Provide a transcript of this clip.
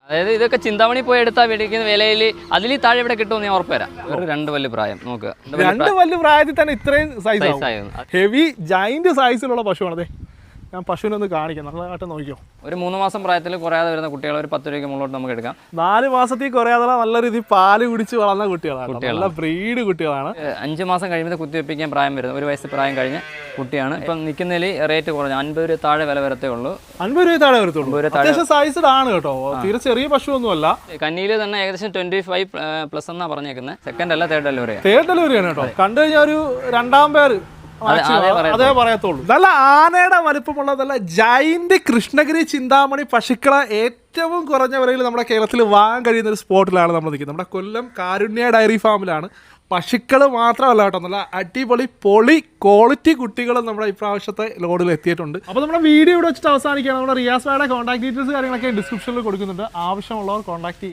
അതായത് ഇതൊക്കെ ചിന്താമണി പോയി എടുത്താൽ മേടിക്കുന്ന വിലയിൽ അതിൽ താഴെ ഇവിടെ കിട്ടുമെന്ന് ഞാൻ ഉറപ്പ് തരാം. ഒരു 2 വല്ല് പ്രായം നോക്കുക. 2 വല്ല് പ്രായത്തിൽ തന്നെ ഇത്രയും സൈസ് ഹെവി ജൈന്റ് സൈസിലുള്ള പശുവാണത്. ഞാൻ പശുവിനെ ഒന്ന് കാണിക്കാം, നല്ലതായിട്ട് നോക്കിയോ. ഒരു 3 മാസം പ്രായത്തിൽ കുറയാതെ വരുന്ന കുട്ടികൾ ഒരു 10 രൂപയ്ക്ക് മുകളിലോട്ട് നമുക്ക് എടുക്കാം. 4 മാസത്തിൽ കുറയാതെ നല്ല രീതിയിൽ പാല് കുടിച്ച് വളർന്ന കുട്ടികളാണ്, നല്ല ബ്രീഡ് കുട്ടികളാണ്. 5 മാസം കഴിയുമ്പോൾ കുത്തിവെപ്പിക്കാൻ പ്രായം വരുന്നത്, 1 വയസ്സ് പ്രായം കഴിഞ്ഞ കുട്ടിയാണ്. ഇപ്പം നിൽക്കുന്നതിൽ റേറ്റ് കുറഞ്ഞു, 50 രൂപ താഴെ വില വരത്തേ ഉള്ളൂ. 50 രൂപ താഴെ വരത്തുള്ളൂ. അത്യാവശ്യം സൈസ്ഡ് ആണ് കേട്ടോ, തീരെ ചെറിയ പശുവൊന്നുമല്ല. കന്നിയിൽ തന്നെ ഏകദേശം 25+ എന്നാ പറഞ്ഞേക്കുന്നത്. സെക്കൻഡ് അല്ല, തേർഡ് ഡെലിവറിയാണ്. തേർഡ് ഡെലിവറിയാണ് കേട്ടോ. കണ്ടു കഴിഞ്ഞാൽ ഒരു 2ാം പേര് അതേ പറയത്തുള്ളൂ. നല്ല ആനയുടെ വലുപ്പമുള്ള നല്ല ജൈന്റ് കൃഷ്ണഗിരി ചിന്താമണി പശുക്കളെ ഏറ്റവും കുറഞ്ഞ വിലയിൽ നമ്മുടെ കേരളത്തിൽ വാങ്ങാൻ കഴിയുന്ന ഒരു സ്പോട്ടിലാണ് നമ്മൾ നിൽക്കുന്നത്. നമ്മുടെ കൊല്ലം കാരുണ്യ ഡയറി ഫാമിലാണ്. പശുക്കൾ മാത്രമല്ല കേട്ടോ, നല്ല അടിപൊളി ക്വാളിറ്റി കുട്ടികളും നമ്മുടെ ഇപ്രാവശ്യത്തെ ലോഡിൽ എത്തിയിട്ടുണ്ട്. അപ്പോൾ നമ്മുടെ വീഡിയോ ഇവിടെ വെച്ചിട്ട് അവസാനിക്കുകയാണ്. നമ്മുടെ റിയാസ് ഭായിയുടെ കോൺടാക്ട് ഡീറ്റെയിൽസ് കാര്യങ്ങളൊക്കെ ഡിസ്ക്രിപ്ഷനിൽ കൊടുക്കുന്നുണ്ട്. ആവശ്യമുള്ളവർ കോൺടാക്ട്